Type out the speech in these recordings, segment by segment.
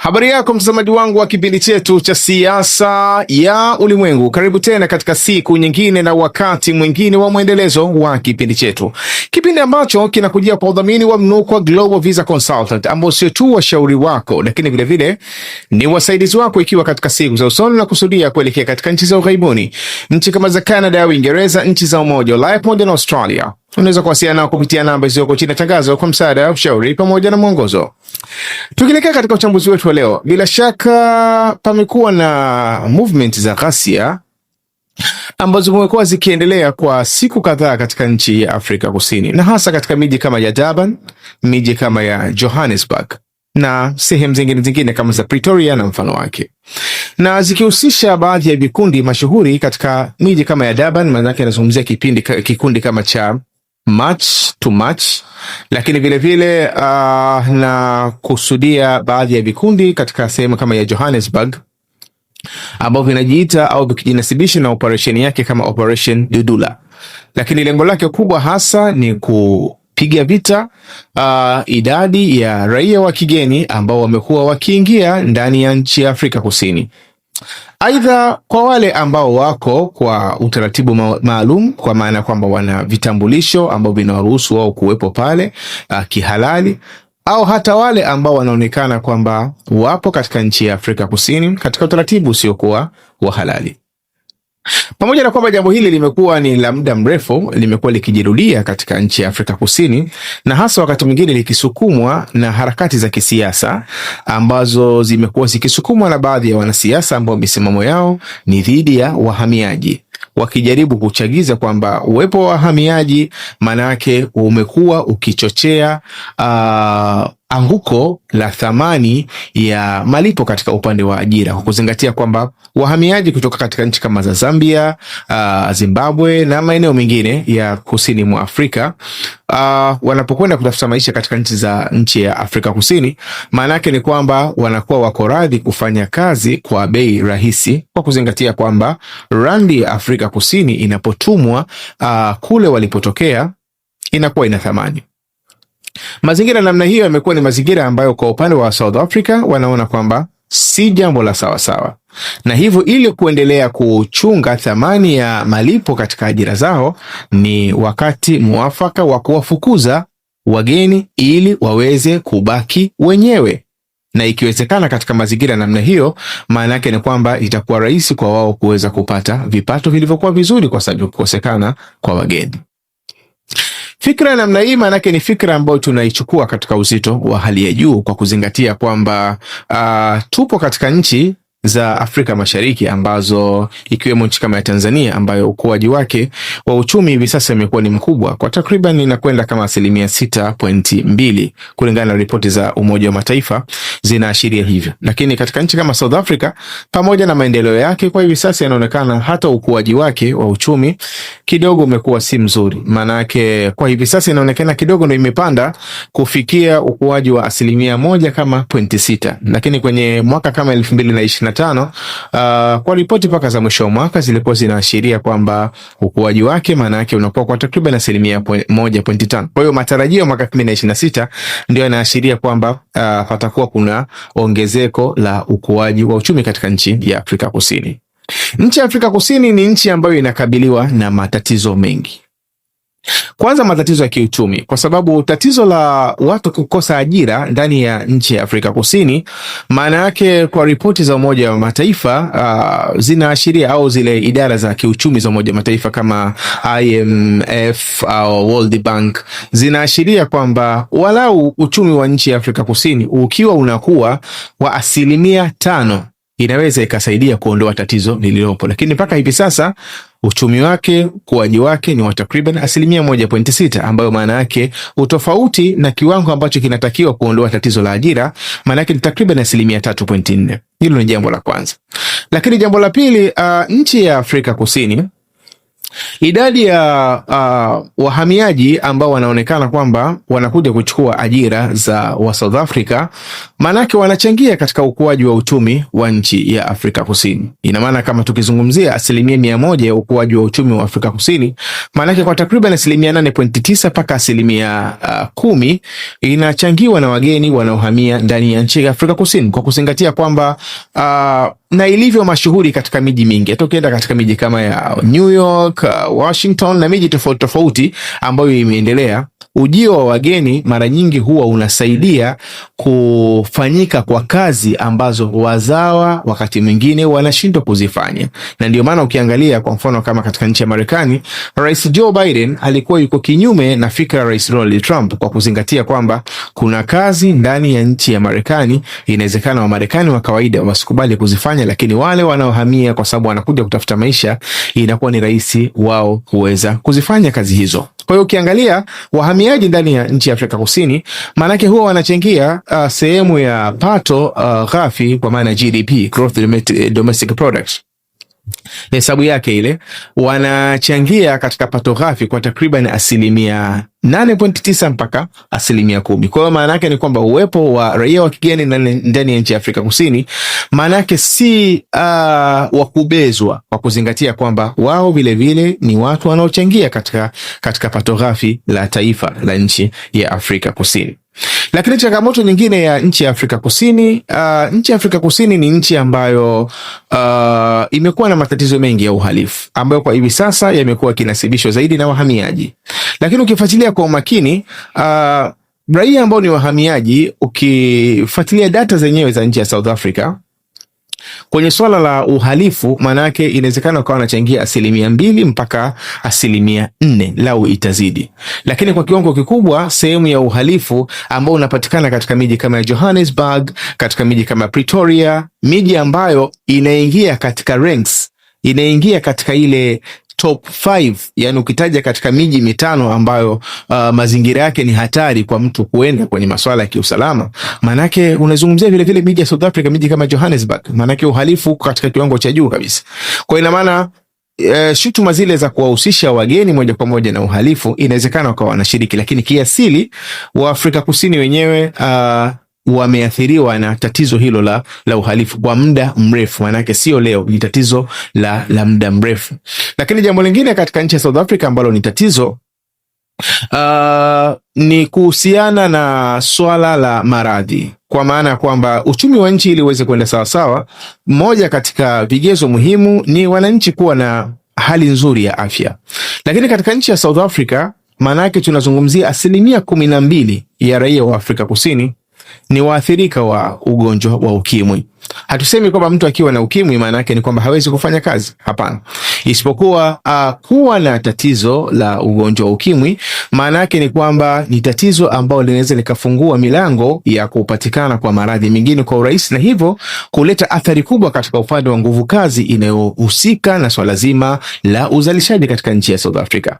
Habari yako mtazamaji wangu wa kipindi chetu cha siasa ya ulimwengu. Karibu tena katika siku nyingine na wakati mwingine wa mwendelezo wa kipindi chetu. Kipindi ambacho kinakujia kwa udhamini wa Mnukwa Global Visa Consultant, ambao sio tu washauri wako lakini vile vile ni wasaidizi wako ikiwa katika siku za usoni na kusudia kuelekea katika nchi za ughaibuni. Nchi kama za Canada, Uingereza, nchi za Umoja wa Ulaya pamoja na Australia. Unaweza kuwasiliana nao kupitia namba zilizoko chini ya tangazo kwa msaada, ushauri pamoja na mwongozo. Tukielekea katika uchambuzi wetu wa leo, bila shaka pamekuwa na movement za ghasia ambazo zimekuwa zikiendelea kwa siku kadhaa katika nchi ya Afrika Kusini, na hasa katika miji kama ya Durban, miji kama ya Johannesburg na sehemu zingine kama za Pretoria na mfano wake, na zikihusisha baadhi ya vikundi mashuhuri katika miji kama ya Durban. Maana yake anazungumzia kikundi kama cha March to March, lakini vile vile na kusudia baadhi ya vikundi katika sehemu kama ya Johannesburg ambao vinajiita au vikijinasibisha na operation yake kama Operation Dudula, lakini lengo lake kubwa hasa ni kupiga vita idadi ya raia wa kigeni ambao wamekuwa wakiingia ndani ya nchi ya Afrika Kusini. Aidha, kwa wale ambao wako kwa utaratibu maalum, kwa maana kwamba wana vitambulisho ambao vinawaruhusu wao kuwepo pale kihalali, au hata wale ambao wanaonekana kwamba wapo katika nchi ya Afrika Kusini katika utaratibu usiokuwa wa halali. Pamoja na kwamba jambo hili limekuwa ni la muda mrefu, limekuwa likijirudia katika nchi ya Afrika Kusini, na hasa wakati mwingine likisukumwa na harakati za kisiasa ambazo zimekuwa zikisukumwa na baadhi ya wanasiasa ambao misimamo yao ni dhidi ya wahamiaji, wakijaribu kuchagiza kwamba uwepo wa wahamiaji maana yake umekuwa ukichochea anguko la thamani ya malipo katika upande wa ajira, kwa kuzingatia kwamba wahamiaji kutoka katika nchi kama za Zambia, Zimbabwe na maeneo mengine ya kusini mwa Afrika wanapokwenda kutafuta maisha katika nchi ya Afrika Kusini, maana yake ni kwamba wanakuwa wako radhi kufanya kazi kwa bei rahisi, kwa kuzingatia kwamba randi ya Afrika Kusini inapotumwa kule walipotokea inakuwa ina thamani. Mazingira namna hiyo yamekuwa ni mazingira ambayo kwa upande wa South Africa wanaona kwamba si jambo la sawa, na hivyo ili kuendelea kuchunga thamani ya malipo katika ajira zao, ni wakati muafaka wa kuwafukuza wageni ili waweze kubaki wenyewe. Na ikiwezekana katika mazingira namna hiyo, maana yake ni kwamba itakuwa rahisi kwa wao kuweza kupata vipato vilivyokuwa vizuri kwa sababu kukosekana kwa wageni. Fikra namna hii maana yake ni fikra ambayo tunaichukua katika uzito wa hali ya juu, kwa kuzingatia kwamba tupo katika nchi za Afrika Mashariki ambazo ikiwemo nchi kama ya Tanzania ambayo ukuaji wake wa uchumi hivi sasa imekuwa ni mkubwa kwa takriban inakwenda kama 6.2 kulingana na ripoti za Umoja wa Mataifa zinaashiria hivyo. Lakini katika nchi kama South Africa, pamoja na maendeleo yake kwa hivi sasa, inaonekana hata ukuaji wake wa uchumi kidogo umekuwa si mzuri. Maana yake kwa hivi sasa inaonekana kidogo ndio imepanda kufikia ukuaji wa 1.6, lakini kwenye mwaka kama 2025 kwa ripoti paka za mwisho wa mwaka zilikuwa zinaashiria kwamba ukuaji wake maana yake unakuwa kwa takriban 1.5. Kwa hiyo matarajio mwaka 2026 ndio yanaashiria kwamba patakuwa kuna ongezeko la ukuaji wa uchumi katika nchi ya Afrika Kusini. Nchi ya Afrika Kusini ni nchi ambayo inakabiliwa na matatizo mengi. Kwanza, matatizo ya kiuchumi, kwa sababu tatizo la watu kukosa ajira ndani ya nchi ya Afrika Kusini, maana yake kwa ripoti za Umoja wa Mataifa zinaashiria, au zile idara za kiuchumi za Umoja wa Mataifa kama IMF au World Bank zinaashiria kwamba walau uchumi wa nchi ya Afrika Kusini ukiwa unakuwa wa 5% inaweza ikasaidia kuondoa tatizo lililopo, lakini mpaka hivi sasa uchumi wake, ukuaji wake ni wa takriban 1.6, ambayo maana yake utofauti na kiwango ambacho kinatakiwa kuondoa tatizo la ajira, maana yake ni takriban 3.4. Hilo ni jambo la kwanza. Lakini jambo la pili, nchi ya Afrika Kusini Idadi ya wahamiaji ambao wanaonekana kwamba wanakuja kuchukua ajira za wa South Africa, manake wanachangia katika ukuaji wa uchumi wa nchi ya Afrika Kusini. Ina maana kama tukizungumzia 100% ya ukuaji wa uchumi wa Afrika Kusini, manake kwa takriban 8.9 mpaka 10% inachangiwa na wageni wanaohamia ndani ya nchi ya Afrika Kusini, kwa kuzingatia kwamba na ilivyo mashuhuri katika miji mingi. Tukienda katika miji kama ya New York, Washington na miji tofauti tofauti ambayo imeendelea, ujio wa wageni mara nyingi huwa unasaidia kufanyika kwa kazi ambazo wazawa wakati mwingine wanashindwa kuzifanya. Na ndio maana ukiangalia kwa mfano kama katika nchi ya Marekani, Rais Joe Biden alikuwa yuko kinyume na fikra Rais Donald Trump, kwa kuzingatia kwamba kuna kazi ndani ya nchi ya Marekani inawezekana wa Marekani wa kawaida wasikubali kuzifanya, lakini wale wanaohamia kwa sababu wanakuja kutafuta maisha, inakuwa ni rahisi wao kuweza kuzifanya kazi hizo. Kwa hiyo ukiangalia wahamiaji ndani ya nchi ya Afrika Kusini, manake huwa wanachangia sehemu ya pato ghafi, kwa maana GDP, Gross Domestic Product, hesabu yake ile, wanachangia katika pato ghafi kwa takriban 8.9 mpaka 10%. Kwa hiyo maana yake ni kwamba uwepo wa raia wa kigeni ndani ya nchi ya Afrika Kusini maana yake si wa kubezwa, kwa kuzingatia kwamba wao vile vile ni watu wanaochangia katika pato ghafi la taifa la nchi ya Afrika Kusini. Lakini changamoto nyingine ya nchi ya Afrika Kusini, nchi ya Afrika Kusini ni nchi ambayo imekuwa na matatizo mengi ya uhalifu ambayo kwa hivi sasa yamekuwa kinasibishwa zaidi na wahamiaji. Lakini ukifuatilia kwa umakini, raia ambao ni wahamiaji, ukifuatilia data zenyewe za nchi ya South Africa kwenye swala la uhalifu, manake inawezekana ukawa wanachangia 2% mpaka 4% lau itazidi. Lakini kwa kiwango kikubwa sehemu ya uhalifu ambao unapatikana katika miji kama ya Johannesburg, katika miji kama Pretoria, miji ambayo inaingia katika ranks, inaingia katika ile top 5, yani ukitaja katika miji mitano ambayo mazingira yake ni hatari kwa mtu kuenda kwenye masuala ya kiusalama, manake unazungumzia vile vile miji ya South Africa, miji kama Johannesburg, manake uhalifu katika kiwango cha juu kabisa. Kwa ina maana shutuma zile za kuwahusisha wageni moja kwa moja na uhalifu inawezekana wakawa wanashiriki, lakini kiasili wa Afrika Kusini wenyewe wameathiriwa na tatizo hilo la uhalifu kwa muda mrefu, manake sio leo, ni tatizo la muda mrefu. Lakini jambo lingine katika nchi ya South Africa ambalo ni tatizo ni kuhusiana na swala la maradhi, kwa maana ya kwamba uchumi wa nchi ili uweze kwenda sawa sawa, moja katika vigezo muhimu ni wananchi kuwa na hali nzuri ya afya. Lakini katika nchi ya South Africa, manake tunazungumzia 12% ya raia wa Afrika Kusini ni waathirika wa ugonjwa wa ukimwi. Hatusemi kwamba mtu akiwa na ukimwi maana yake ni kwamba hawezi kufanya kazi, hapana. Isipokuwa kuwa na tatizo la ugonjwa wa ukimwi maana yake ni kwamba ni tatizo ambalo linaweza likafungua milango ya kupatikana kwa maradhi mengine kwa urahisi, na hivyo kuleta athari kubwa katika upande wa nguvu kazi inayohusika na swala zima la uzalishaji katika nchi ya South Africa.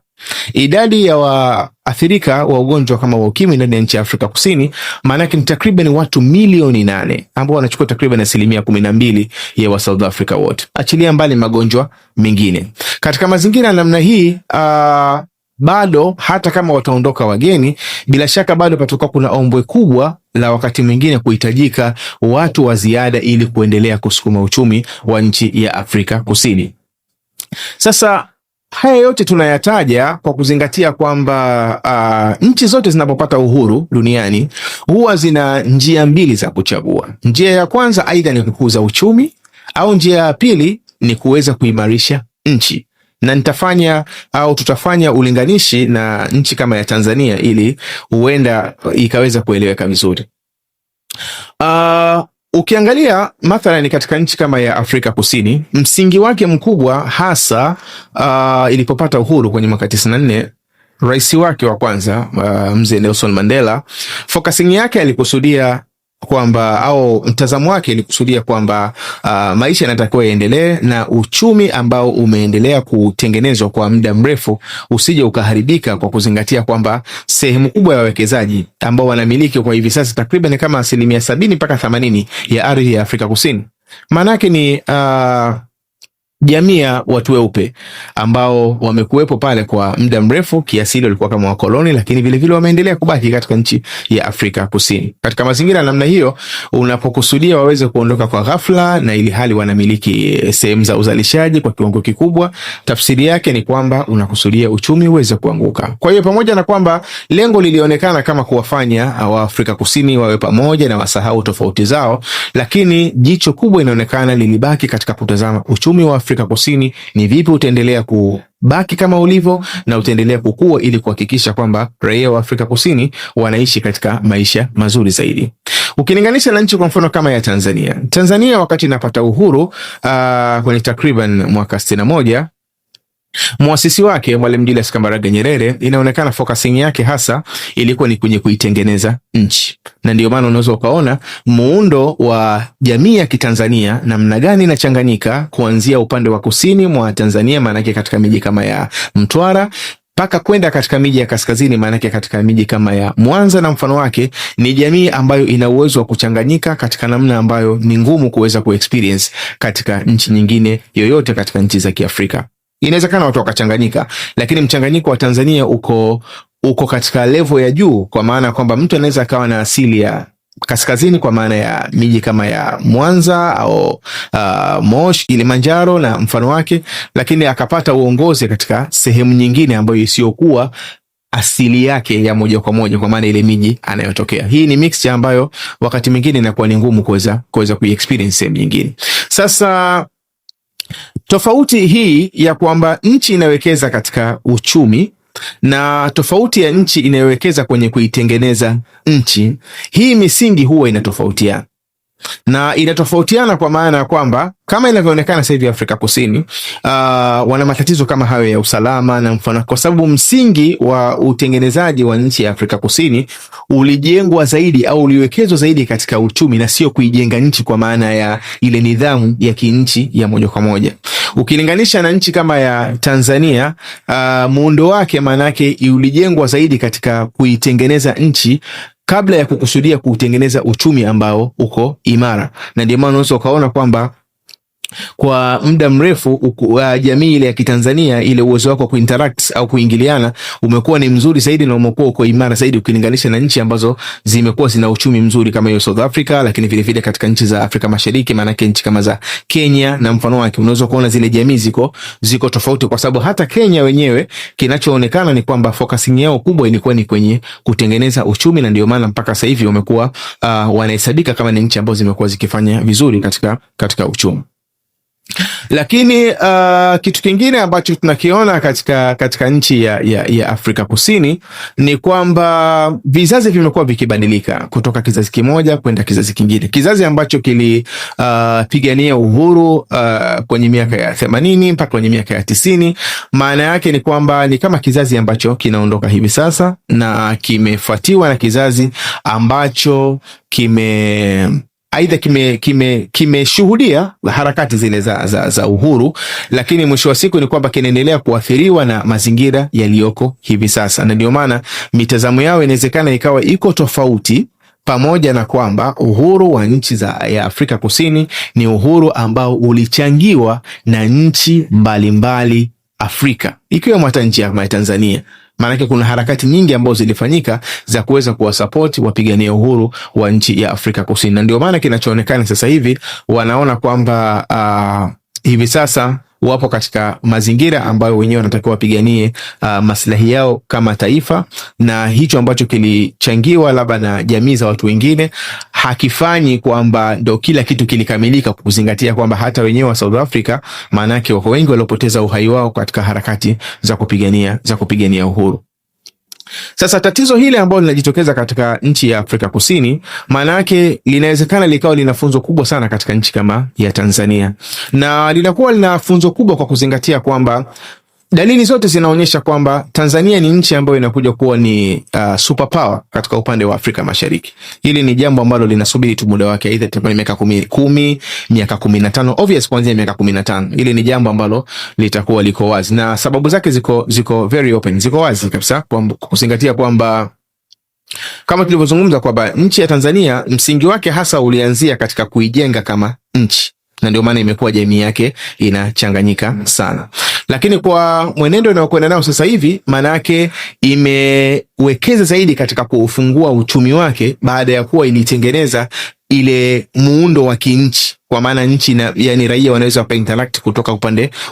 Idadi ya waathirika wa ugonjwa kama wa ukimwi ndani ya nchi ya Afrika Kusini maana yake ni takriban watu milioni 8 ambao wanachukua takriban 12% ya wa South Africa wote, achilia mbali magonjwa mengine. Katika mazingira namna hii, bado hata kama wataondoka wageni, bila shaka bado patakuwa kuna ombwe kubwa la wakati mwingine kuhitajika watu wa ziada ili kuendelea kusukuma uchumi wa nchi ya Afrika Kusini. Sasa haya yote tunayataja kwa kuzingatia kwamba nchi zote zinapopata uhuru duniani huwa zina njia mbili za kuchagua. Njia ya kwanza aidha ni kukuza uchumi, au njia ya pili ni kuweza kuimarisha nchi. Na tutafanya ulinganishi na nchi kama ya Tanzania ili huenda ikaweza kueleweka vizuri. Ukiangalia mathalan katika nchi kama ya Afrika Kusini, msingi wake mkubwa hasa ilipopata uhuru kwenye mwaka 94, rais wake wa kwanza mzee Nelson Mandela, focusing yake alikusudia kwamba, au mtazamo wake ilikusudia kwamba maisha yanatakiwa yaendelee na uchumi ambao umeendelea kutengenezwa kwa muda mrefu usije ukaharibika, kwa kuzingatia kwamba sehemu kubwa ya wawekezaji ambao wanamiliki kwa hivi sasa takriban kama 70 mpaka 80 ya ardhi ya Afrika Kusini, manake ni jamii ya watu weupe ambao wamekuwepo pale kwa muda mrefu, kiasili walikuwa kama wakoloni, lakini vile vile wameendelea kubaki katika nchi ya Afrika Kusini. Katika mazingira namna hiyo, unapokusudia waweze kuondoka kwa ghafla na ili hali wanamiliki sehemu za uzalishaji kwa kiwango kikubwa, tafsiri yake ni kwamba unakusudia uchumi uweze kuanguka. Kwa hiyo pamoja na kwamba lengo lilionekana kama kuwafanya wa Afrika Kusini wawe pamoja na wasahau tofauti zao, lakini jicho kubwa inaonekana lilibaki katika kutazama uchumi wa Afrika Kusini ni vipi utaendelea kubaki kama ulivyo na utaendelea kukua ili kuhakikisha kwamba raia wa Afrika Kusini wanaishi katika maisha mazuri zaidi. Ukilinganisha na nchi kwa mfano kama ya Tanzania. Tanzania wakati inapata uhuru kwenye takriban mwaka 61, muasisi wake Mwalimu Julius Kambarage Nyerere, inaonekana focusing yake hasa ilikuwa ni kwenye kuitengeneza nchi. Na ndio maana unaweza ukaona muundo wa jamii ya Kitanzania namna gani inachanganyika kuanzia upande wa kusini mwa Tanzania, maana yake katika miji kama ya Mtwara mpaka kwenda katika miji ya kaskazini, maana yake katika miji kama ya Mwanza na mfano wake, ni jamii ambayo ina uwezo wa kuchanganyika katika namna ambayo ni ngumu kuweza kuexperience katika nchi nyingine yoyote katika nchi za Kiafrika. Inawezekana watu wakachanganyika, lakini mchanganyiko wa Tanzania uko katika level ya juu, kwa maana kwamba mtu anaweza akawa na asili ya kaskazini kwa maana ya miji kama ya Mwanza au Moshi, Kilimanjaro na mfano wake, lakini akapata uongozi katika sehemu nyingine ambayo isiyokuwa asili yake ya moja kwa moja, kwa maana ile miji anayotokea. Hii ni mixture ambayo wakati mwingine inakuwa ni ngumu kuweza kuiexperience sehemu nyingine. Sasa tofauti hii ya kwamba nchi inawekeza katika uchumi na tofauti ya nchi inayowekeza kwenye kuitengeneza nchi, hii misingi huwa inatofautiana. Na inatofautiana kwa maana ya kwamba kama inavyoonekana sasa hivi Afrika Kusini wana matatizo kama hayo ya usalama na mfano, kwa sababu msingi wa utengenezaji wa nchi ya Afrika Kusini ulijengwa zaidi au uliwekezwa zaidi katika uchumi na sio kuijenga nchi kwa maana ya ile nidhamu ya kinchi ya moja kwa moja. Ukilinganisha na nchi kama ya Tanzania, muundo wake maana yake ulijengwa zaidi katika kuitengeneza nchi kabla ya kukusudia kutengeneza uchumi ambao uko imara. Na ndio maana unaweza ukaona kwamba kwa muda mrefu jamii ile ya Kitanzania, ile uwezo wako kuinteract au kuingiliana umekuwa ni mzuri zaidi na umekuwa uko imara zaidi ukilinganisha na nchi ambazo zimekuwa zina uchumi mzuri kama hiyo South Africa, lakini vile vile katika nchi za Afrika Mashariki, maana yake nchi kama za Kenya na mfano wake, unaweza kuona zile jamii ziko tofauti, kwa sababu hata Kenya wenyewe kinachoonekana ni kwamba focusing yao kubwa ilikuwa ni kwenye kutengeneza uchumi, na ndio maana mpaka sasa hivi wamekuwa wanahesabika kama ni nchi ambazo zimekuwa zikifanya vizuri katika uchumi. Lakini kitu kingine ambacho tunakiona katika nchi ya Afrika Kusini ni kwamba vizazi vimekuwa vikibadilika kutoka kizazi kimoja kwenda kizazi kingine. Kizazi ambacho kilipigania uhuru kwenye miaka ya 80 mpaka kwenye miaka ya 90, maana yake ni kwamba ni kama kizazi ambacho kinaondoka hivi sasa na kimefuatiwa na kizazi ambacho aidha kimeshuhudia harakati zile za uhuru, lakini mwisho wa siku ni kwamba kinaendelea kuathiriwa na mazingira yaliyoko hivi sasa. Na ndio maana mitazamo yao inawezekana ikawa iko tofauti, pamoja na kwamba uhuru wa nchi ya Afrika Kusini ni uhuru ambao ulichangiwa na nchi mbalimbali Afrika, ikiwemo hata nchi ya Tanzania. Maanake kuna harakati nyingi ambazo zilifanyika za kuweza kuwasupport wapigania uhuru wa nchi ya Afrika Kusini. Na ndio maana kinachoonekana sasa hivi wanaona kwamba hivi sasa wapo katika mazingira ambayo wenyewe wanatakiwa wapiganie maslahi yao kama taifa, na hicho ambacho kilichangiwa labda na jamii za watu wengine hakifanyi kwamba ndo kila kitu kilikamilika, kuzingatia kwamba hata wenyewe wa South Africa maana yake wako wengi waliopoteza uhai wao katika harakati za kupigania uhuru. Sasa tatizo hili ambalo linajitokeza katika nchi ya Afrika Kusini, maana yake linawezekana likawa lina funzo kubwa sana katika nchi kama ya Tanzania, na linakuwa lina funzo kubwa kwa kuzingatia kwamba dalili zote zinaonyesha kwamba Tanzania ni nchi ambayo inakuja kuwa ni superpower katika upande wa Afrika Mashariki. Hili ni jambo ambalo linasubiri tu muda wake, aidha itakuwa miaka 10, miaka 15, obvious kuanzia miaka 15. Hili ni jambo ambalo litakuwa liko wazi na sababu zake ziko very open, ziko wazi kabisa, kwa kuzingatia kwamba kama tulivyozungumza kwamba nchi ya Tanzania msingi wake hasa ulianzia katika kuijenga kama nchi. na ndio maana imekuwa jamii yake inachanganyika sana. Lakini kwa mwenendo unaokwenda nao sasa hivi, maana yake imewekeza zaidi katika kufungua uchumi wake baada ya kuwa ilitengeneza ile muundo wa kinchi, kwa maana nchi na yani raia wanaweza interact kutoka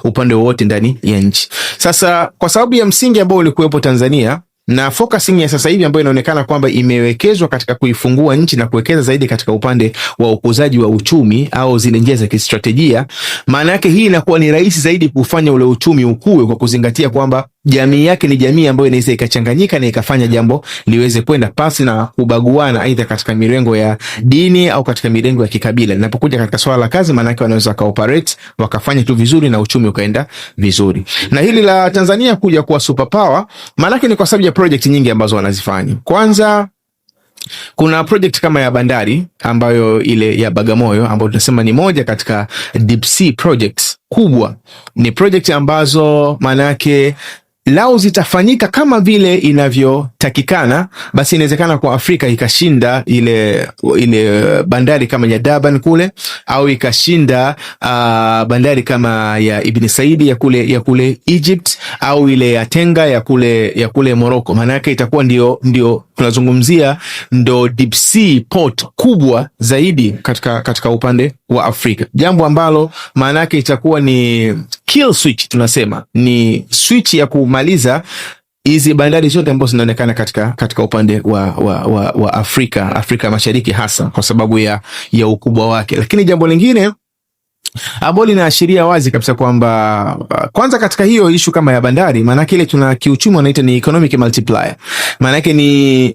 upande wote ndani ya nchi. Sasa kwa sababu ya msingi ambao ulikuwepo Tanzania na focusing ya sasa hivi ambayo inaonekana kwamba imewekezwa katika kuifungua nchi na kuwekeza zaidi katika upande wa ukuzaji wa uchumi au zile njia za kistratejia, maana yake hii inakuwa ni rahisi zaidi kufanya ule uchumi ukue, kwa kuzingatia kwamba jamii yake ni jamii ambayo inaweza ikachanganyika na ikafanya jambo liweze kwenda pasi na kubaguana, aidha katika mirengo ya dini au katika mirengo ya kikabila. Linapokuja katika swala la kazi, maana yake wanaweza kaoperate wakafanya tu vizuri na uchumi ukaenda vizuri. Na hili la Tanzania kuja kuwa superpower, maana yake ni kwa sababu ya project nyingi ambazo wanazifanya. Kwanza kuna project kama ya bandari ambayo ile ya Bagamoyo ambayo tunasema ni moja katika deep sea projects kubwa. Ni project ambazo maana yake lao zitafanyika kama vile inavyotakikana, basi inawezekana kwa Afrika ikashinda ile bandari kama ya Durban kule, au ikashinda bandari kama ya Ibn Said ya kule Egypt, au ile ya Tenga ya kule Morocco. Maana yake itakuwa ndio tunazungumzia ndo deep sea port kubwa zaidi katika upande wa Afrika, jambo ambalo maana yake itakuwa ni kill switch, tunasema ni switch ya kumaliza hizi bandari zote ambazo zinaonekana katika upande wa Afrika Mashariki, hasa kwa sababu ya ukubwa wake. Lakini jambo lingine ambalo linaashiria wazi kabisa kwamba kwanza katika hiyo issue kama ya bandari, maana yake ile tuna kiuchumi wanaita ni economic multiplier. Maana yake ni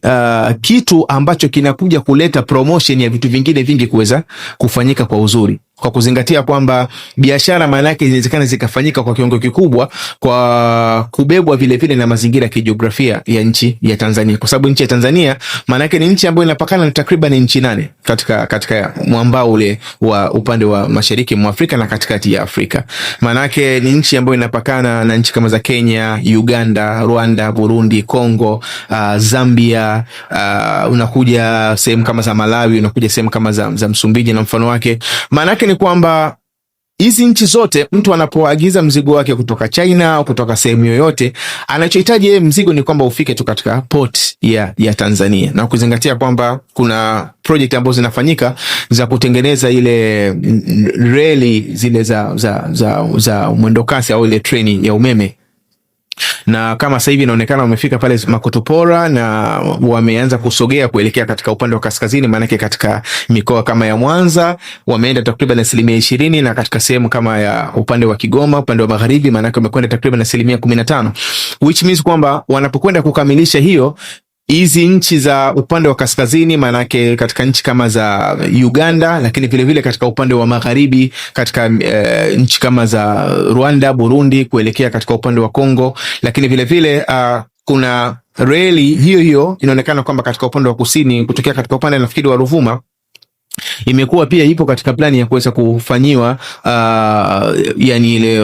kitu ambacho kinakuja kuleta promotion ya vitu vingine vingi kuweza kufanyika kwa uzuri, kwa kuzingatia kwamba biashara maana yake inawezekana zikafanyika kwa kiwango kikubwa kwa kubebwa vile vile na mazingira ya kijiografia ya nchi ya Tanzania, kwa sababu nchi ya Tanzania maana yake ni nchi ambayo inapakana na takriban nchi 8 katika mwambao ule wa upande wa mashariki mwa Afrika na katikati ya Afrika. Maana yake ni nchi ambayo inapakana na nchi kama za Kenya, Uganda, Rwanda, Burundi, Kongo, Zambia, unakuja sehemu kama za Malawi, unakuja sehemu kama za Msumbiji na mfano wake. Maana yake ni kwamba hizi nchi zote mtu anapoagiza mzigo wake kutoka China au kutoka sehemu yoyote, anachohitaji yeye mzigo ni kwamba ufike tu katika port ya Tanzania, na kuzingatia kwamba kuna project ambazo zinafanyika za kutengeneza ile reli zile za mwendo kasi au ile treni ya umeme. Na kama sasa hivi inaonekana wamefika pale Makotopora na wameanza kusogea kuelekea katika upande wa kaskazini, maana yake katika mikoa kama ya Mwanza wameenda takriban 20%, na katika sehemu kama ya upande wa Kigoma, upande wa magharibi, maana yake wamekwenda takriban 15%, which means kwamba wanapokwenda kukamilisha hiyo, hizi nchi za upande wa kaskazini, manake katika nchi kama za Uganda, lakini vile vile katika upande wa magharibi katika nchi kama za Rwanda, Burundi, kuelekea katika upande wa Kongo, lakini vile vile kuna reli hiyo inaonekana kwamba katika upande wa kusini kutokea katika upande nafikiri wa Ruvuma imekuwa pia ipo katika plani ya kuweza kufanyiwa yani ile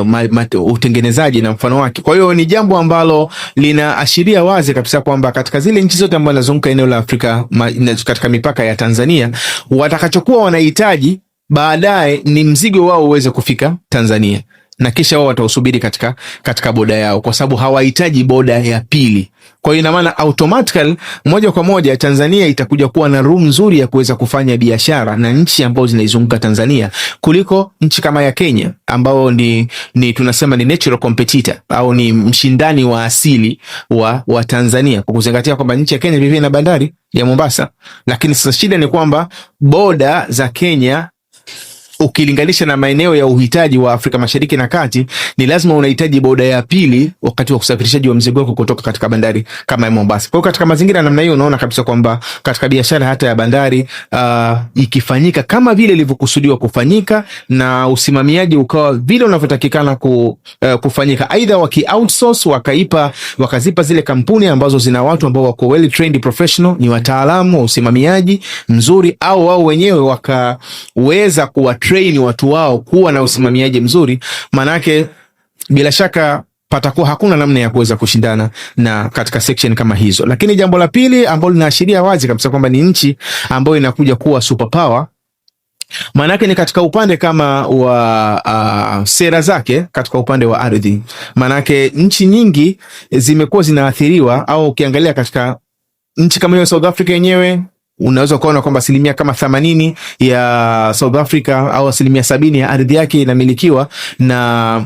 utengenezaji na mfano wake. Kwa hiyo ni jambo ambalo linaashiria wazi kabisa kwamba katika zile nchi zote ambazo zinazunguka eneo la Afrika katika mipaka ya Tanzania, watakachokuwa wanahitaji baadaye ni mzigo wao uweze kufika Tanzania, na kisha wao watausubiri katika boda yao, kwa sababu hawahitaji boda ya pili. Kwa hiyo ina maana automatically moja kwa moja Tanzania itakuja kuwa na room nzuri ya kuweza kufanya biashara na nchi ambazo zinaizunguka Tanzania kuliko nchi kama ya Kenya, ambao ni tunasema ni natural competitor au ni mshindani wa asili wa Tanzania, kwa kuzingatia kwamba nchi ya Kenya vivyo na bandari ya Mombasa. Lakini sasa shida ni kwamba boda za Kenya ukilinganisha na maeneo ya uhitaji wa Afrika Mashariki na Kati, ni lazima unahitaji boda ya pili wakati wa kusafirishaji wa mzigo wako kutoka katika bandari kama ya Mombasa. Kwa hiyo katika mazingira namna hiyo unaona kabisa kwamba katika biashara hata ya bandari ikifanyika kama vile ilivyokusudiwa kufanyika na usimamiaji ukawa vile unavyotakikana kufanyika, aidha waki outsource wakazipa zile kampuni ambazo zina watu ambao wako well trained professional, ni wataalamu wa usimamiaji mzuri, au wao wenyewe wakaweza train watu wao kuwa na usimamiaji mzuri, manake bila shaka patakuwa hakuna namna ya kuweza kushindana na katika section kama hizo. Lakini jambo la pili ambalo linaashiria wazi kabisa kwamba ni nchi ambayo inakuja kuwa superpower Maanake ni katika upande kama wa sera zake katika upande wa ardhi. Maanake nchi nyingi zimekuwa zinaathiriwa, au ukiangalia katika nchi kama hiyo South Africa yenyewe unaweza kuona kwamba asilimia kama 80 ya South Africa au asilimia 70 ya ardhi yake inamilikiwa na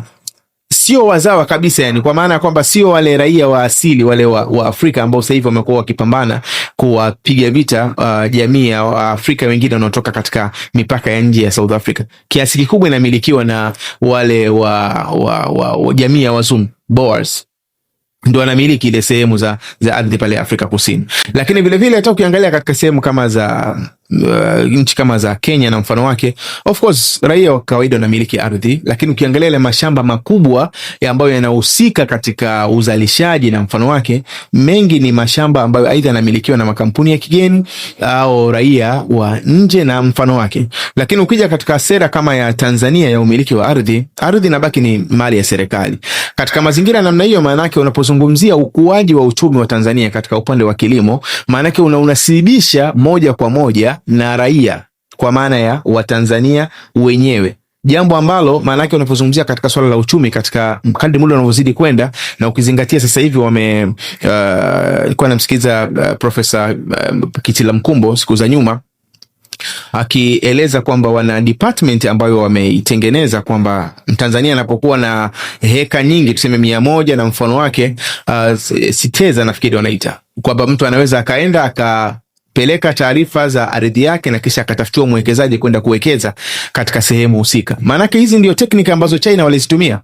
sio wazawa kabisa, yani kwa maana kwamba sio wale raia wa asili wale wa Afrika ambao sasa hivi wamekuwa wakipambana kuwapiga vita jamii ya Afrika wengine wanaotoka katika mipaka ya nje ya South Africa. Kiasi kikubwa inamilikiwa na wale wa jamii ya wazungu, Boers, ndio wanamiliki ile sehemu za ardhi pale Afrika Kusini. Lakini vile vile hata ukiangalia katika sehemu kama za nchi kama za Kenya na mfano wake, of course raia wa kawaida wanamiliki ardhi, lakini ukiangalia ile mashamba makubwa ambayo yanahusika katika uzalishaji na mfano wake, mengi ni mashamba ambayo aidha yanamilikiwa na makampuni ya kigeni au raia wa nje na mfano wake. Lakini ukija katika sera kama ya Tanzania ya umiliki wa ardhi, ardhi inabaki ni mali ya serikali. Katika mazingira namna hiyo, maana yake unapozungumzia ukuaji wa uchumi wa Tanzania katika upande wa kilimo, maana yake unasibisha moja kwa moja na raia kwa maana ya Watanzania wenyewe, jambo ambalo maana yake unapozungumzia katika swala la uchumi katika kadri muda unavyozidi kwenda, na ukizingatia sasa hivi kwa namsikiza Profesa Kitila Mkumbo siku za nyuma akieleza kwamba wana department ambayo wameitengeneza kwamba Tanzania anapokuwa na heka nyingi tuseme 100 na mfano wake, siteza nafikiri wanaita, kwamba mtu anaweza akaenda akapeleka taarifa za ardhi yake na kisha akatafutiwa mwekezaji kwenda kuwekeza katika sehemu husika. Maanake hizi ndio teknika ambazo China walizitumia,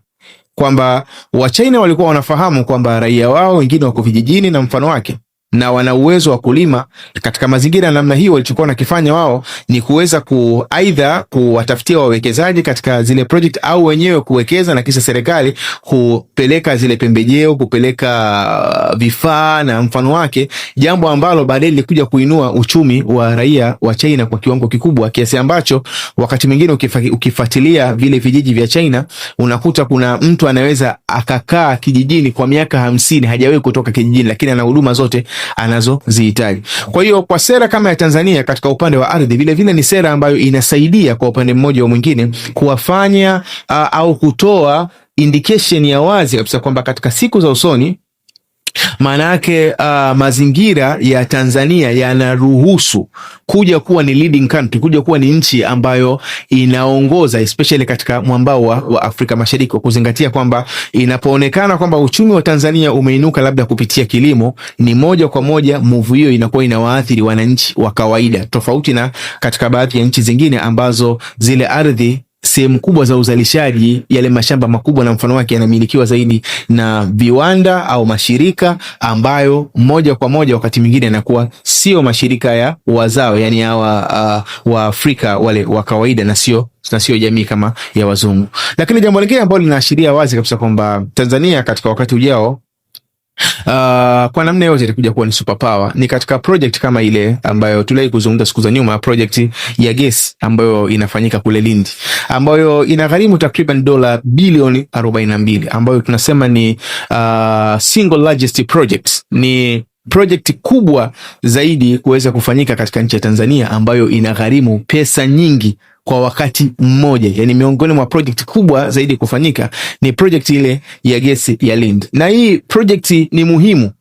kwamba Wachina walikuwa wanafahamu kwamba raia wao wengine wako vijijini na mfano wake na wana uwezo wa kulima katika mazingira namna hiyo. Walichokuwa nakifanya wao ni kuweza aidha kuwatafutia wawekezaji katika zile project au wenyewe kuwekeza, na kisha serikali kupeleka zile pembejeo, kupeleka vifaa na mfano wake, jambo ambalo baadaye lilikuja kuinua uchumi wa raia wa China kwa kiwango kikubwa, kiasi ambacho wakati mwingine ukifuatilia vile vijiji vya China unakuta kuna mtu anaweza akakaa kijijini kwa miaka 50 hajawahi kutoka kijijini, lakini ana huduma zote anazozihitaji. Kwa hiyo kwa sera kama ya Tanzania katika upande wa ardhi, vile vile ni sera ambayo inasaidia kwa upande mmoja au mwingine kuwafanya au kutoa indication ya wazi kabisa kwamba katika siku za usoni, maana yake mazingira ya Tanzania yanaruhusu kuja kuwa ni leading country, kuja kuwa ni nchi ambayo inaongoza especially katika mwambao wa Afrika Mashariki, kwa kuzingatia kwamba inapoonekana kwamba uchumi wa Tanzania umeinuka labda kupitia kilimo, ni moja kwa moja move hiyo inakuwa inawaathiri wananchi wa kawaida, tofauti na katika baadhi ya nchi zingine ambazo zile ardhi sehemu kubwa za uzalishaji, yale mashamba makubwa na mfano wake yanamilikiwa zaidi na viwanda au mashirika ambayo moja kwa moja wakati mwingine yanakuwa sio mashirika ya wazao, yani hawa wa Afrika wale wa kawaida na sio jamii kama ya wazungu. Lakini jambo lingine ambalo linaashiria wazi kabisa kwamba Tanzania katika wakati ujao kwa namna yote itakuja kuwa ni superpower ni katika project kama ile ambayo tulai kuzungumza siku za nyuma, project ya gesi ambayo inafanyika kule Lindi, ambayo inagharimu takriban dola bilioni 42, ambayo tunasema ni single largest project, ni project kubwa zaidi kuweza kufanyika katika nchi ya Tanzania, ambayo inagharimu pesa nyingi kwa wakati mmoja. Yani miongoni mwa project kubwa zaidi kufanyika ni project ile ya gesi ya Lindi. Na hii project ni muhimu,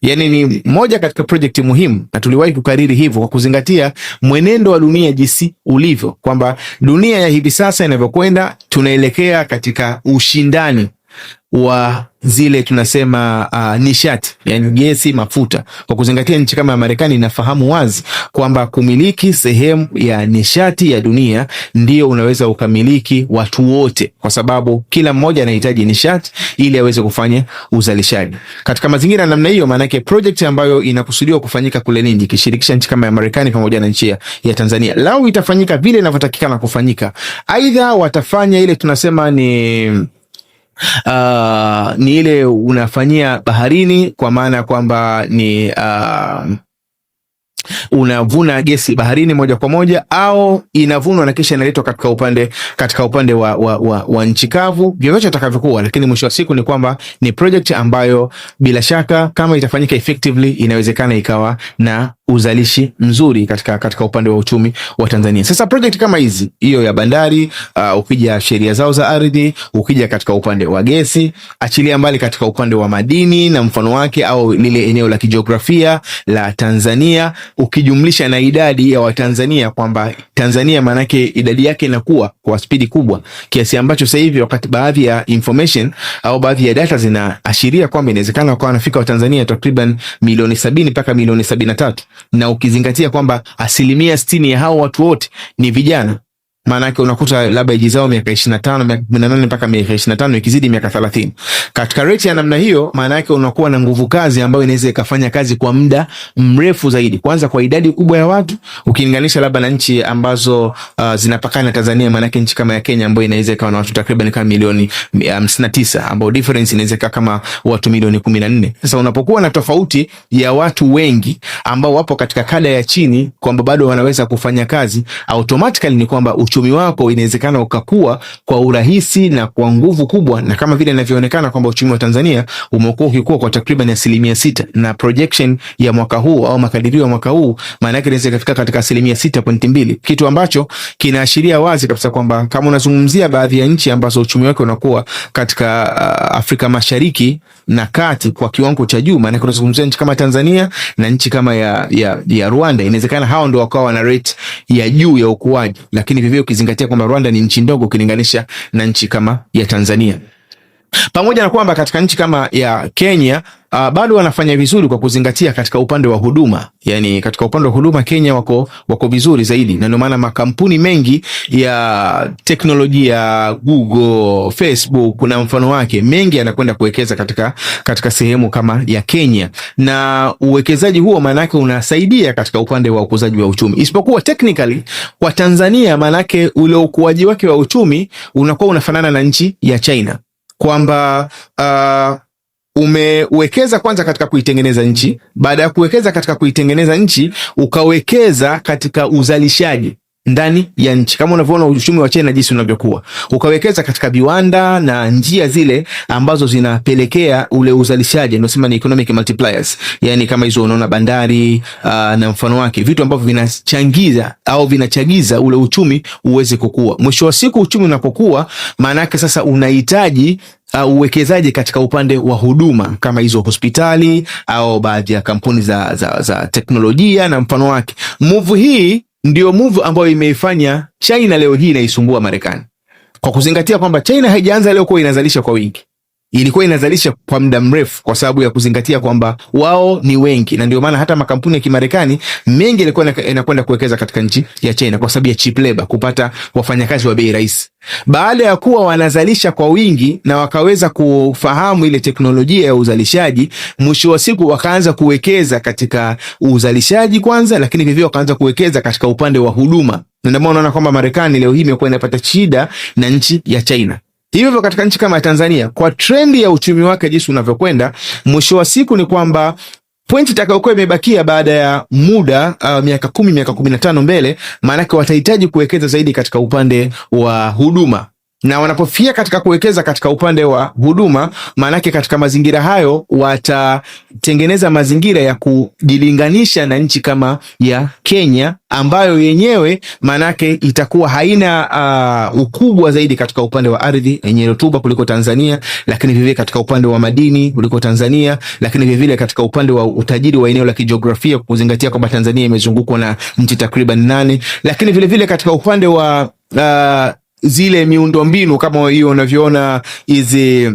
yani ni moja katika project muhimu, na tuliwahi kukariri hivyo kwa kuzingatia mwenendo wa dunia jinsi ulivyo, kwamba dunia ya hivi sasa inavyokwenda, tunaelekea katika ushindani wa zile tunasema nishati, yani gesi, mafuta, kwa kuzingatia nchi kama Marekani inafahamu wazi kwamba kumiliki sehemu ya nishati ya dunia ndio unaweza ukamiliki watu wote, kwa sababu kila mmoja anahitaji nishati ili aweze kufanya uzalishaji. Katika mazingira namna hiyo, maana yake project ambayo inakusudiwa kufanyika kule Lindi kishirikisha nchi kama ya Marekani pamoja na nchi ya Tanzania, lao itafanyika vile inavyotakikana kufanyika, aidha watafanya ile tunasema ni ile unafanyia baharini, kwa maana kwamba ni unavuna gesi baharini moja kwa moja, au inavunwa na kisha inaletwa katika upande wa nchi kavu, vyovyote atakavyokuwa. Lakini mwisho wa siku ni kwamba ni project ambayo bila shaka kama itafanyika effectively inawezekana ikawa na uzalishi mzuri katika upande wa uchumi wa Tanzania. Sasa project kama hizi, hiyo ya bandari, ukija sheria zao za ardhi, ukija katika upande wa gesi, achilia mbali katika upande wa madini na mfano wake, au lile eneo la kijiografia la Tanzania, ukijumlisha na idadi ya Watanzania, kwamba Tanzania manake idadi yake inakuwa kwa spidi kubwa kiasi ambacho sasa hivi wakati baadhi ya information au baadhi ya data zinaashiria kwamba inawezekana wakawa wanafika Watanzania takriban milioni 70 mpaka milioni 73, na ukizingatia kwamba 60% ya hao watu wote ni vijana, maana yake unakuta labda age zao miaka 25, miaka 18 mpaka miaka 25, ikizidi miaka 30. Katika rate ya namna hiyo, maana yake unakuwa na nguvu kazi ambayo inaweza ikafanya kazi kwa muda mrefu zaidi, kwanza kwa idadi kubwa ya watu ukilinganisha labda na nchi ambazo zinapakana na Tanzania. Maana yake nchi kama ya Kenya ambayo inaweza ikawa na watu takriban kama milioni 59, ambao difference inaweza ikawa kama watu milioni 14. Sasa unapokuwa na tofauti ya watu wengi ambao wapo katika kada ya chini, kwamba bado wanaweza kufanya kazi, automatically ni kwamba uchumi wako inawezekana ukakua kwa urahisi na kwa nguvu kubwa, na kama vile inavyoonekana kwamba uchumi wa Tanzania umekuwa ukikua kwa takriban 6%, na projection ya mwaka huu au makadirio ya mwaka huu maana yake inaweza kufika katika 6.2, kitu ambacho kinaashiria wazi kabisa kwamba kama unazungumzia baadhi ya nchi ambazo uchumi wake unakuwa katika Afrika Mashariki na Kati kwa kiwango cha juu, maana unazungumzia nchi kama Tanzania na nchi kama ya Rwanda, inawezekana hao ndio wakawa na rate ya juu ya ukuaji, lakini vivyo ukizingatia kwamba Rwanda ni nchi ndogo ukilinganisha na nchi kama ya Tanzania. Pamoja na kwamba katika nchi kama ya Kenya bado wanafanya vizuri kwa kuzingatia katika upande wa huduma. Yani katika upande wa huduma Kenya wako vizuri zaidi, na ndio maana makampuni mengi ya teknolojia, Google, Facebook na mfano wake, mengi yanakwenda kuwekeza katika sehemu kama ya Kenya, na uwekezaji huo maana yake unasaidia katika upande wa ukuzaji wa uchumi. Isipokuwa technically kwa Tanzania, maana yake ule ukuaji wake wa uchumi unakuwa unafanana na nchi ya China, kwamba umewekeza kwanza katika kuitengeneza nchi, baada ya kuwekeza katika kuitengeneza nchi ukawekeza katika uzalishaji ndani ya nchi. Kama unavyoona uchumi wa China jinsi unavyokuwa, ukawekeza katika viwanda na njia zile ambazo zinapelekea ule uzalishaji, ndio sema ni economic multipliers. Yani kama hizo unaona bandari na mfano wake, vitu ambavyo vinachangiza au vinachagiza ule uchumi uweze kukua. Mwisho wa siku uchumi unapokuwa, maana yake sasa unahitaji uwekezaji katika upande wa huduma kama hizo hospitali au baadhi ya kampuni za teknolojia na mfano wake. Move hii ndio move ambayo imeifanya China leo hii inaisumbua Marekani, kwa kuzingatia kwamba China haijaanza leo kwa inazalisha kwa wingi, ilikuwa inazalisha kwa muda mrefu, kwa sababu ya kuzingatia kwamba wao ni wengi, na ndio maana hata makampuni ya Kimarekani mengi yalikuwa yanakwenda kuwekeza katika nchi ya China kwa sababu ya cheap labor, kupata wafanyakazi wa bei rahisi. Baada ya kuwa wanazalisha kwa wingi na wakaweza kufahamu ile teknolojia ya uzalishaji, mwisho wa siku wakaanza kuwekeza katika uzalishaji kwanza, lakini vivyo wakaanza kuwekeza katika upande wa huduma. Na ndio maana unaona kwamba Marekani leo hii imekuwa inapata shida na nchi ya China. Hivyo katika nchi kama Tanzania, kwa trendi ya uchumi wake jinsi unavyokwenda, mwisho wa siku ni kwamba pointi itakayokuwa imebakia baada ya muda miaka 10 miaka 15 mbele, maana yake watahitaji kuwekeza zaidi katika upande wa huduma. Na wanapofia katika kuwekeza katika upande wa huduma, maana yake katika mazingira hayo watatengeneza mazingira ya kujilinganisha na nchi kama ya Kenya, ambayo yenyewe maana yake itakuwa haina ukubwa zaidi katika upande wa ardhi yenye rutuba kuliko Tanzania, lakini vivyo katika upande wa madini kuliko Tanzania, lakini vivyo katika upande wa utajiri wa eneo la kijiografia kuzingatia kwamba Tanzania imezungukwa na nchi takriban 8, lakini vile katika upande wa zile miundombinu kama hiyo unavyoona hizi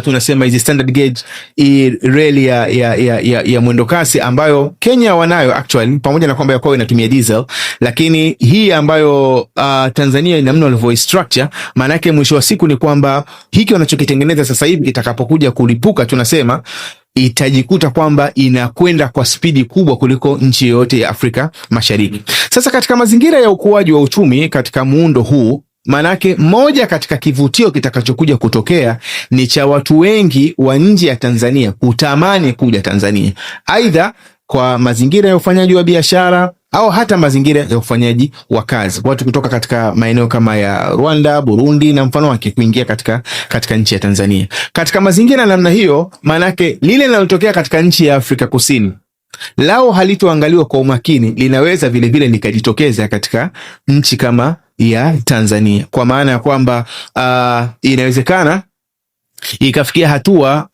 tunasema hizi standard gauge reli ya mwendo kasi ambayo Kenya wanayo actually, pamoja na kwamba yako inatumia diesel, lakini hii ambayo Tanzania ina mno walivyo structure, maana yake mwisho wa siku ni kwamba hiki wanachokitengeneza sasa hivi kitakapokuja kulipuka, tunasema itajikuta kwamba inakwenda kwa spidi kubwa kuliko nchi yoyote ya Afrika Mashariki. Sasa katika mazingira ya ukuaji wa uchumi katika muundo huu, manake moja katika kivutio kitakachokuja kutokea ni cha watu wengi wa nje ya Tanzania kutamani kuja Tanzania, aidha kwa mazingira ya ufanyaji wa biashara au hata mazingira ya ufanyaji wa kazi. Watu kutoka katika maeneo kama ya Rwanda, Burundi na mfano wake kuingia katika nchi ya Tanzania. Katika mazingira namna hiyo, manake lile linalotokea katika nchi ya Afrika Kusini lao halitoangaliwa kwa umakini, linaweza vilevile likajitokeza katika nchi kama ya Tanzania, kwa maana ya kwamba inawezekana ikafikia hatua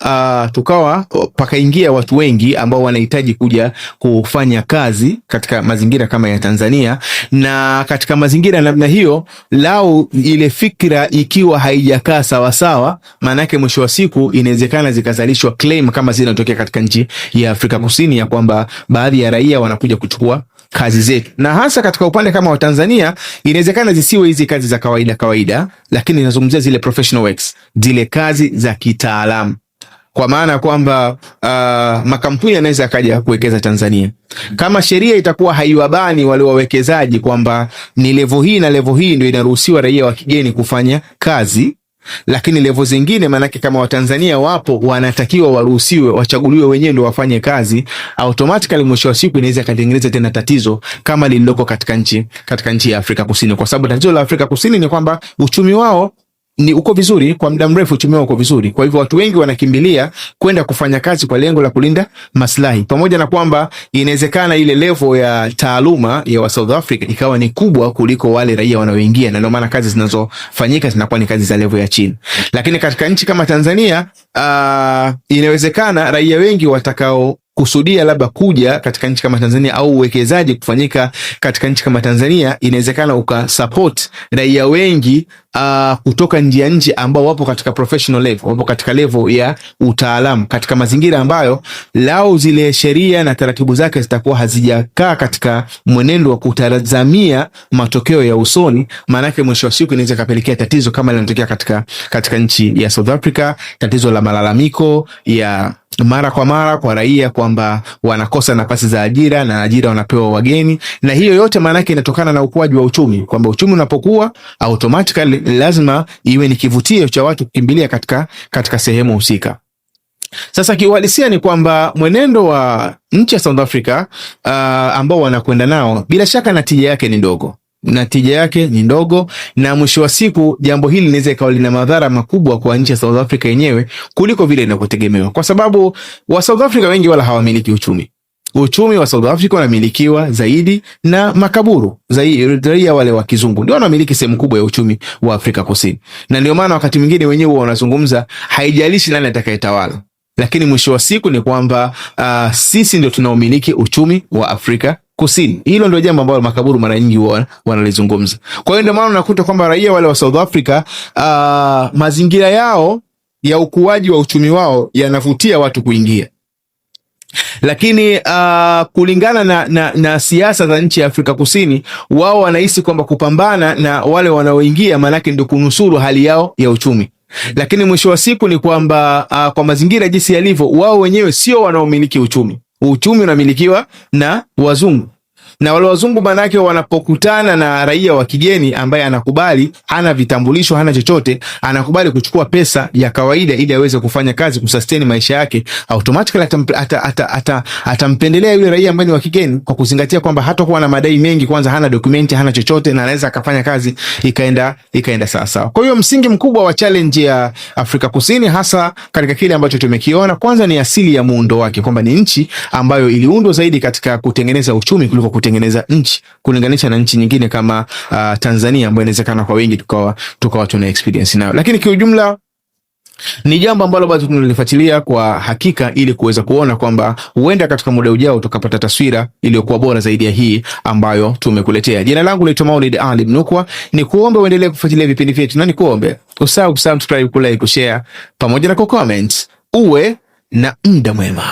tukawa pakaingia watu wengi ambao wanahitaji kuja kufanya kazi katika mazingira kama ya Tanzania, na katika mazingira namna hiyo, lao ile fikra ikiwa haijakaa sawa sawa, maana yake mwisho wa siku inawezekana zikazalishwa claim kama zinatokea katika nchi ya Afrika Kusini, ya kwamba baadhi ya raia wanakuja kuchukua kazi zetu. Na hasa katika upande kama wa Tanzania, inawezekana zisiwe hizi kazi za kawaida, lakini ninazungumzia zile professional works, zile kazi za kitaalamu, kwa maana kwamba makampuni yanaweza akaja kuwekeza Tanzania. Kama sheria itakuwa haiwabani wale wawekezaji kwamba ni level hii na level hii ndio inaruhusiwa raia wa kigeni kufanya kazi, lakini level zingine, manake kama Watanzania wapo wanatakiwa waruhusiwe, wachaguliwe wenyewe ndio wafanye kazi, automatically mwisho wa siku inaweza kutengeneza tena tatizo kama lililoko katika nchi ya Afrika Kusini, kwa sababu tatizo la Afrika Kusini ni kwamba uchumi wao ni uko vizuri kwa muda mrefu, uchumi wao uko vizuri. Kwa hivyo watu wengi wanakimbilia kwenda kufanya kazi kwa lengo la kulinda maslahi, pamoja na kwamba inawezekana ile level ya taaluma ya wa South Africa ikawa ni kubwa kuliko wale raia wanaoingia, na ndio maana kazi zinazofanyika zinakuwa ni kazi za level ya chini. Lakini katika nchi kama Tanzania, inawezekana raia wengi watakao kusudia labda kuja katika nchi kama Tanzania au uwekezaji kufanyika katika nchi kama Tanzania, inawezekana ukasupport raia wengi kutoka nje ya nchi ambao wapo katika professional level, wapo katika level ya utaalamu, katika mazingira ambayo lao zile sheria na taratibu zake zitakuwa hazijakaa katika mwenendo wa kutazamia matokeo ya usoni. Maana yake mwisho wa siku inaweza kapelekea tatizo kama linatokea katika nchi ya South Africa, tatizo la malalamiko ya mara kwa mara kwa raia kwamba wanakosa nafasi za ajira na ajira wanapewa wageni, na hiyo yote maana yake inatokana na ukuaji wa uchumi, kwamba uchumi unapokuwa automatically lazima iwe ni kivutio cha watu kukimbilia katika sehemu husika. Sasa kiuhalisia ni kwamba mwenendo wa nchi ya South Africa ambao wanakwenda nao, bila shaka natija yake ni ndogo, na mwisho wa siku jambo hili linaweza ikawa lina madhara makubwa kwa nchi ya South Africa yenyewe kuliko vile inavyotegemewa, kwa sababu wa South Africa wengi wala hawamiliki uchumi. Uchumi wa South Africa unamilikiwa zaidi na makaburu, zaidi raia wale wa kizungu ndio wanamiliki sehemu kubwa ya uchumi wa Afrika Kusini, na ndio maana wakati mwingine wenyewe wanazungumza haijalishi nani atakayetawala, lakini mwisho wa siku ni kwamba sisi ndio tunaomiliki uchumi wa Afrika Kusini. Hilo ndio jambo ambalo makaburu mara nyingi wanalizungumza. Kwa hiyo ndio maana unakuta kwamba raia wale wa South Africa mazingira yao ya ukuaji wa uchumi wao yanavutia watu kuingia, lakini kulingana na siasa za nchi ya Afrika Kusini, wao wanahisi kwamba kupambana na wale wanaoingia manake ndio kunusuru hali yao ya uchumi. Lakini mwisho wa siku ni kwamba kwa mazingira jinsi yalivyo, wao wenyewe sio wanaomiliki uchumi. Uchumi unamilikiwa na wazungu, na wale wazungu manake wanapokutana na raia wa kigeni ambaye anakubali, hana vitambulisho, hana chochote, anakubali kuchukua pesa ya kawaida ili aweze kufanya kazi kusustain maisha yake, automatically atampendelea yule raia ambaye ni wa kigeni, kwa kuzingatia kwamba hatakuwa na madai mengi, kwanza hana dokumenti, hana chochote, na anaweza akafanya kazi ikaenda sawa sawa. Kwa hiyo msingi mkubwa wa challenge ya Afrika Kusini, hasa katika kile ambacho tumekiona, kwanza ni asili ya muundo wake, kwamba ni nchi ambayo iliundwa zaidi katika kutengeneza uchumi kuliko kutengeneza nchi, kulinganisha na nchi nyingine kama Tanzania ambayo inawezekana kwa wengi tukawa tuna experience nayo. Lakini kwa ujumla ni jambo ambalo bado tunalifuatilia kwa hakika, ili kuweza kuona kwamba huenda katika muda ujao tukapata taswira iliyokuwa bora zaidi ya hii ambayo tumekuletea. Jina langu ni Maulid Ali Mnukwa, ni kuombe uendelee kufuatilia vipindi vyetu, na ni kuombe usahau kusubscribe, kulike, kushare pamoja na kucomment. Uwe na muda mwema.